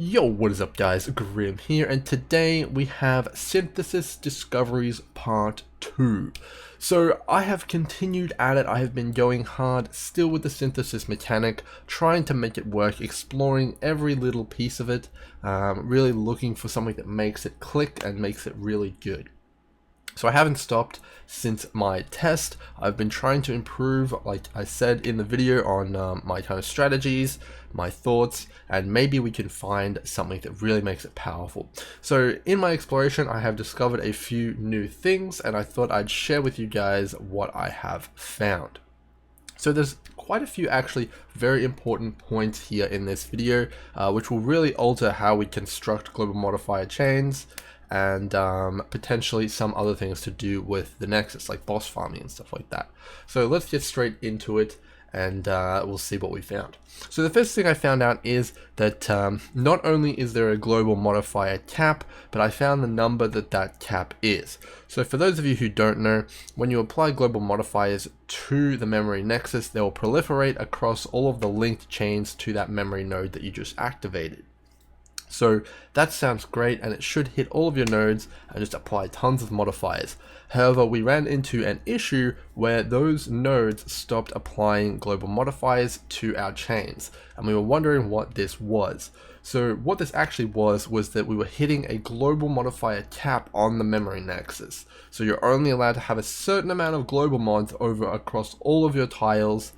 Yo, what is up guys, Grim here, and today we have Synthesis Discoveries Part 2. So I have continued at it. I have been going hard still with the synthesis mechanic, trying to make it work, exploring every little piece of it, really looking for something that makes it click and makes it really good. So I haven't stopped since my test. I've been trying to improve, like I said in the video, on my kind of strategies, my thoughts, and maybe we can find something that really makes it powerful. So in my exploration, I have discovered a few new things, and I thought I'd share with you guys what I have found. So there's quite a few actually very important points here in this video, which will really alter how we construct global modifier chains, and potentially some other things to do with the Nexus, like boss farming and stuff like that. So let's get straight into it, and we'll see what we found. So the first thing I found out is that not only is there a global modifier cap, but I found the number that cap is. So for those of you who don't know, when you apply global modifiers to the memory nexus, they will proliferate across all of the linked chains to that memory node that you just activated. So that sounds great, and it should hit all of your nodes and just apply tons of modifiers. However, we ran into an issue where those nodes stopped applying global modifiers to our chains, and we were wondering what this was. So what this actually was that we were hitting a global modifier cap on the memory nexus. So you're only allowed to have a certain amount of global mods over across all of your tiles,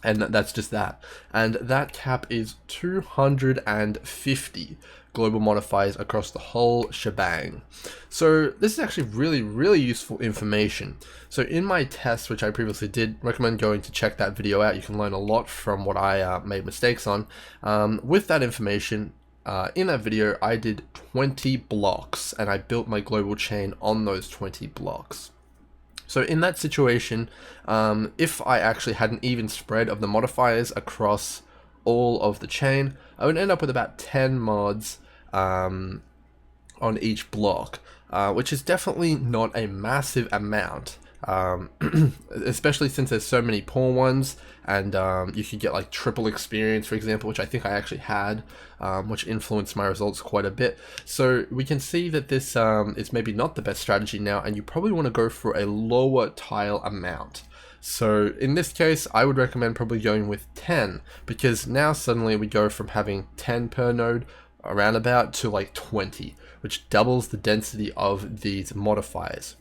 and that's just that. And that cap is 250 global modifiers across the whole shebang. So this is actually really useful information. So in my test, which I previously did, recommend going to check that video out. You can learn a lot from what I made mistakes on. With that information, in that video, I did 20 blocks, and I built my global chain on those 20 blocks. So in that situation, if I actually had an even spread of the modifiers across all of the chain, I would end up with about 10 mods on each block, which is definitely not a massive amount, especially since there's so many poor ones, and you could get like triple experience, for example, which I think I actually had, which influenced my results quite a bit. So we can see that this is maybe not the best strategy now, and you probably want to go for a lower tile amount. So in this case, I would recommend probably going with 10, because now suddenly we go from having 10 per node around about to like 20, which doubles the density of these modifiers.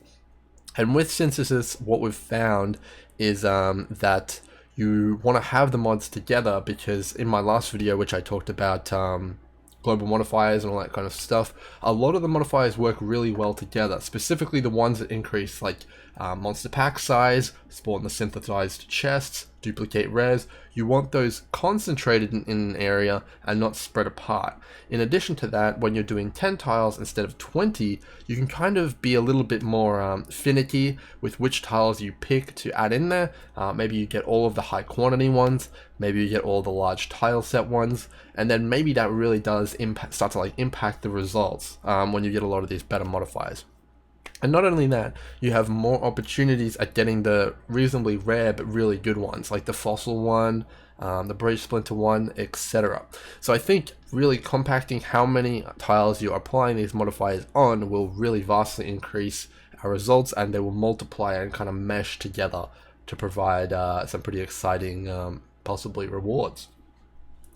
And with synthesis, what we've found is that you want to have the mods together, because in my last video, which I talked about global modifiers and all that kind of stuff, a lot of the modifiers work really well together, specifically the ones that increase like monster pack size, spawn the synthesized chests, duplicate rares. You want those concentrated in an area and not spread apart. In addition to that, when you're doing 10 tiles instead of 20, you can kind of be a little bit more finicky with which tiles you pick to add in there. Maybe you get all of the high quantity ones, maybe you get all the large tile set ones, and then maybe that really does start to like impact the results when you get a lot of these better modifiers. And not only that, you have more opportunities at getting the reasonably rare but really good ones, like the fossil one, the bridge splinter one, etc. So I think really compacting how many tiles you are applying these modifiers on will really vastly increase our results, and they will multiply and kind of mesh together to provide some pretty exciting, possibly rewards.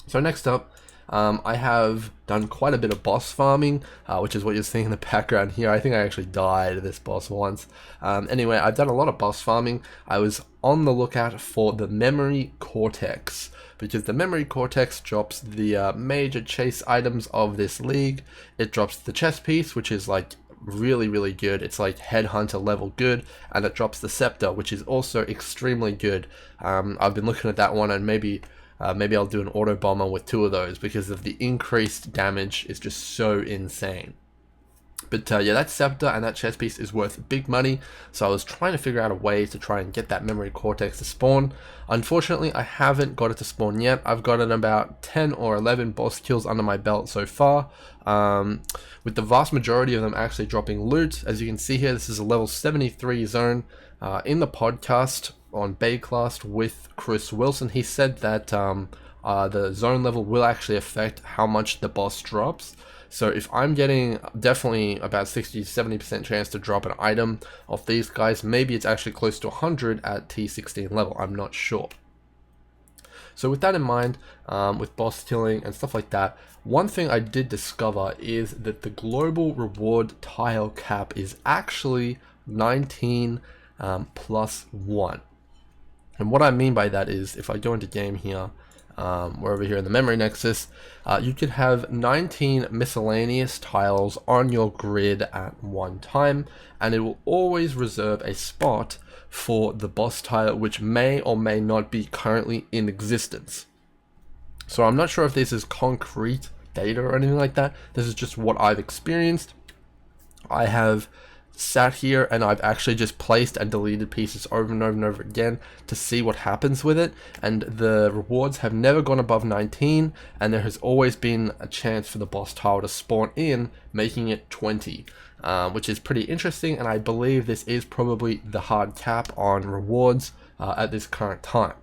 So next up, I have done quite a bit of boss farming, which is what you're seeing in the background here. I think I actually died this boss once. Anyway, I've done a lot of boss farming. I was on the lookout for the memory cortex, because the memory cortex drops the major chase items of this league. It drops the chest piece, which is like really good. It's like headhunter level good, and it drops the scepter, which is also extremely good. I've been looking at that one, and maybe I'll do an auto bomber with 2 of those, because of the increased damage is just so insane. But yeah, that scepter and that chest piece is worth big money, so I was trying to figure out a way to try and get that memory cortex to spawn. Unfortunately, I haven't got it to spawn yet. I've gotten about 10 or 11 boss kills under my belt so far, with the vast majority of them actually dropping loot. As you can see here, this is a level 73 zone. In the podcast on Bayclast with Chris Wilson, he said that the zone level will actually affect how much the boss drops. So if I'm getting definitely about 60-70% chance to drop an item off these guys, maybe it's actually close to 100 at T16 level, I'm not sure. So with that in mind, with boss killing and stuff like that, one thing I did discover is that the global reward tile cap is actually 19 plus 1. And what I mean by that is, if I go into game here, we're over here in the memory nexus, you could have 19 miscellaneous tiles on your grid at one time, and it will always reserve a spot for the boss tile, which may or may not be currently in existence. So I'm not sure if this is concrete data or anything like that. This is just what I've experienced. I have sat here and I've actually just placed and deleted pieces over and over and over again to see what happens with it, and the rewards have never gone above 19, and there has always been a chance for the boss tile to spawn in, making it 20, which is pretty interesting, and I believe this is probably the hard cap on rewards at this current time.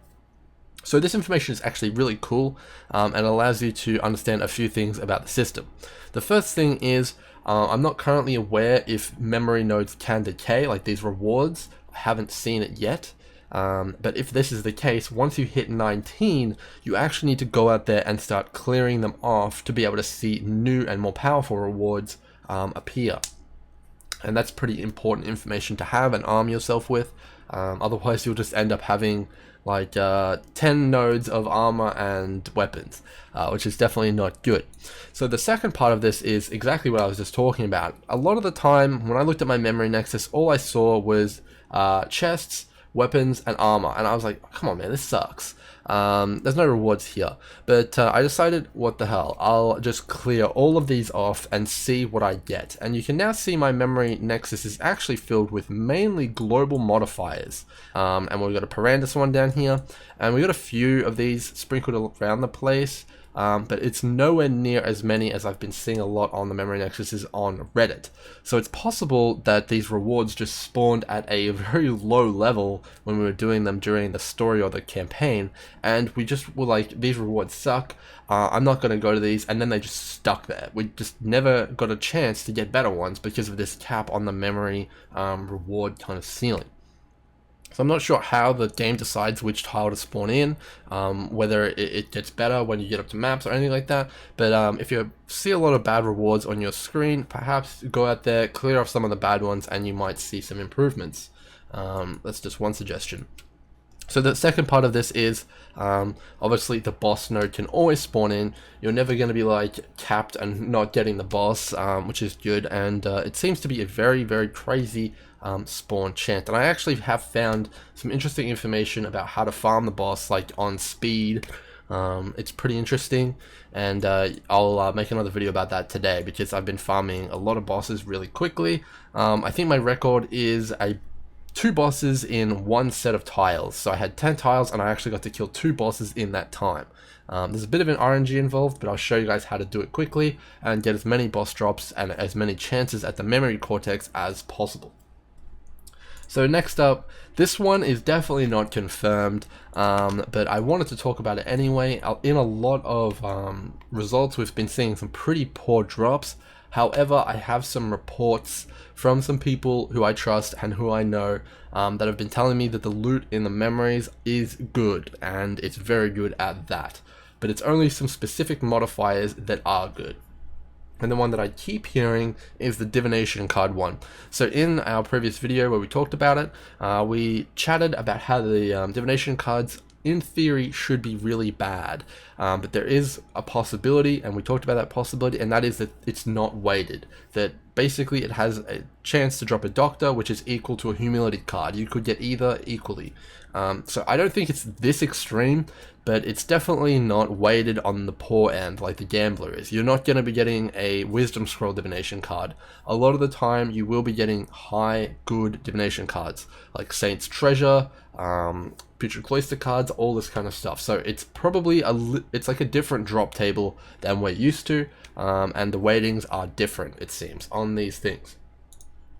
So this information is actually really cool, and allows you to understand a few things about the system. The first thing is, I'm not currently aware if memory nodes can decay, like these rewards. I haven't seen it yet. But if this is the case, once you hit 19, you actually need to go out there and start clearing them off to be able to see new and more powerful rewards appear. And that's pretty important information to have and arm yourself with. Otherwise, you'll just end up having like 10 nodes of armor and weapons, which is definitely not good. So the second part of this is exactly what I was just talking about. A lot of the time when I looked at my memory nexus, all I saw was chests, weapons, and armor, and I was like, come on man, this sucks. There's no rewards here. But I decided, what the hell, I'll just clear all of these off and see what I get. And you can now see my memory nexus is actually filled with mainly global modifiers. And we've got a Parandus one down here, and we've got a few of these sprinkled around the place. But it's nowhere near as many as I've been seeing a lot on the memory nexuses on Reddit. So it's possible that these rewards just spawned at a very low level when we were doing them during the story or the campaign, and we just were like, these rewards suck, I'm not going to go to these, and then they just stuck there. We just never got a chance to get better ones because of this cap on the memory reward kind of ceiling. So I'm not sure how the game decides which tile to spawn in, whether it gets better when you get up to maps or anything like that. But if you see a lot of bad rewards on your screen, perhaps go out there, clear off some of the bad ones, and you might see some improvements. That's just one suggestion. So the second part of this is, obviously the boss node can always spawn in. You're never going to be like capped and not getting the boss, which is good, and it seems to be a very, very crazy spawn chance. And I actually have found some interesting information about how to farm the boss, like on speed. It's pretty interesting, and I'll make another video about that today because I've been farming a lot of bosses really quickly. I think my record is 2 bosses in 1 set of tiles. So I had 10 tiles and I actually got to kill 2 bosses in that time. There's a bit of an RNG involved, but I'll show you guys how to do it quickly and get as many boss drops and as many chances at the memory cortex as possible. So next up, this one is definitely not confirmed, but I wanted to talk about it anyway. In a lot of results, we've been seeing some pretty poor drops. However, I have some reports from some people who I trust and who I know that have been telling me that the loot in the memories is good, and it's very good at that. But it's only some specific modifiers that are good. And the one that I keep hearing is the divination card one. So in our previous video where we talked about it, we chatted about how the divination cards in theory should be really bad, but there is a possibility, and we talked about that possibility, and that is that it's not weighted. That basically it has a chance to drop a doctor, which is equal to a humility card. You could get either equally. So I don't think it's this extreme, but it's definitely not weighted on the poor end like the gambler is. You're not going to be getting a wisdom scroll divination card. A lot of the time you will be getting high good divination cards like Saint's Treasure, Putrid Cloister cards, all this kind of stuff. So it's probably it's like a different drop table than we're used to, and the weightings are different, it seems, on these things.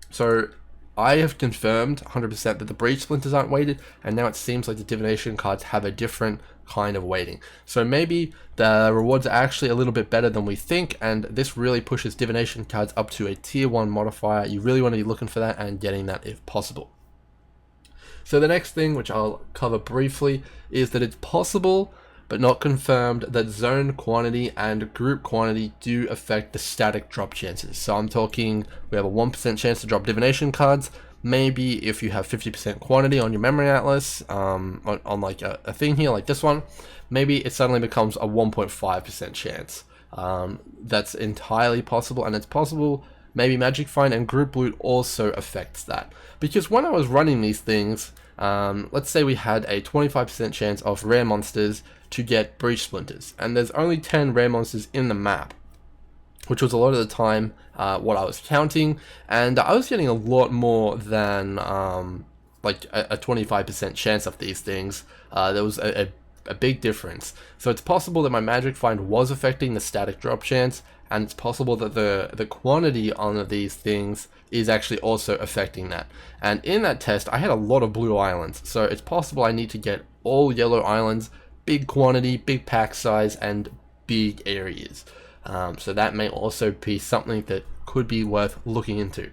So I have confirmed 100% that the breach splinters aren't weighted, and now it seems like the divination cards have a different kind of weighting. So maybe the rewards are actually a little bit better than we think, and this really pushes divination cards up to a tier 1 modifier. You really want to be looking for that and getting that if possible. So the next thing, which I'll cover briefly, is that it's possible but not confirmed that zone quantity and group quantity do affect the static drop chances. So I'm talking, we have a 1% chance to drop divination cards. Maybe if you have 50% quantity on your memory atlas, on like a thing here like this one, maybe it suddenly becomes a 1.5% chance. That's entirely possible, and it's possible maybe Magic Find and Group Loot also affects that. Because when I was running these things, let's say we had a 25% chance of rare monsters to get breach splinters, and there's only 10 rare monsters in the map, which was a lot of the time what I was counting, and I was getting a lot more than like a 25% chance of these things. There was a big difference. So it's possible that my Magic Find was affecting the static drop chance, and it's possible that the quantity on these things is actually also affecting that. And in that test, I had a lot of blue islands, so it's possible I need to get all yellow islands, big quantity, big pack size, and big areas. So that may also be something that could be worth looking into.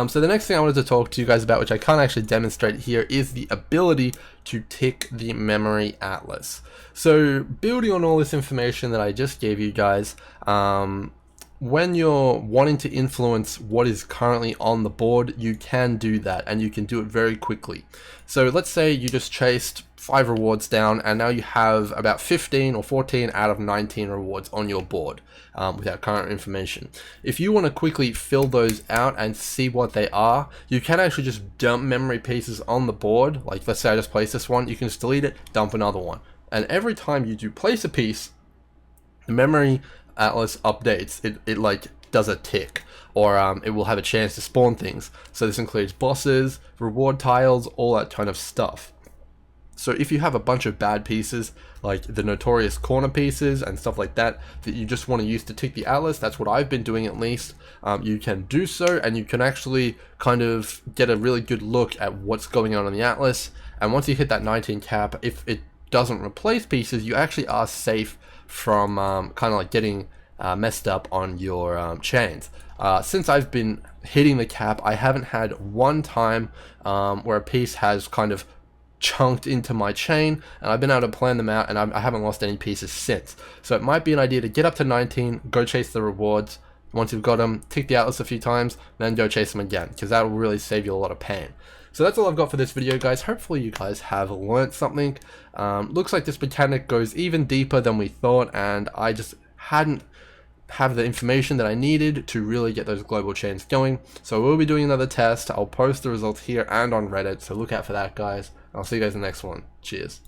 So the next thing I wanted to talk to you guys about, which I can't actually demonstrate here, is the ability to tick the memory atlas. So building on all this information that I just gave you guys, when you're wanting to influence what is currently on the board, you can do that, and you can do it very quickly. So let's say you just chased 5 rewards down, and now you have about 15 or 14 out of 19 rewards on your board with our current information. If you want to quickly fill those out and see what they are, you can actually just dump memory pieces on the board. Like let's say I just place this one, you can just delete it, dump another one. And every time you do place a piece, the memory atlas updates, it like does a tick, or it will have a chance to spawn things. So this includes bosses, reward tiles, all that kind of stuff. So if you have a bunch of bad pieces, like the notorious corner pieces and stuff like that, that you just want to use to tick the atlas, that's what I've been doing at least, you can do so, and you can actually kind of get a really good look at what's going on in the atlas. And once you hit that 19 cap, if it doesn't replace pieces, you actually are safe from kind of like getting messed up on your chains. Since I've been hitting the cap, I haven't had one time where a piece has kind of chunked into my chain, and I've been able to plan them out, and I haven't lost any pieces since. So it might be an idea to get up to 19, go chase the rewards. Once you've got them, tick the atlas a few times, then go chase them again, because that will really save you a lot of pain. So that's all I've got for this video, guys. Hopefully you guys have learnt something. Looks like this mechanic goes even deeper than we thought, and I just hadn't have the information that I needed to really get those global chains going. So we'll be doing another test. I'll post the results here and on Reddit, so look out for that, guys. I'll see you guys in the next one. Cheers.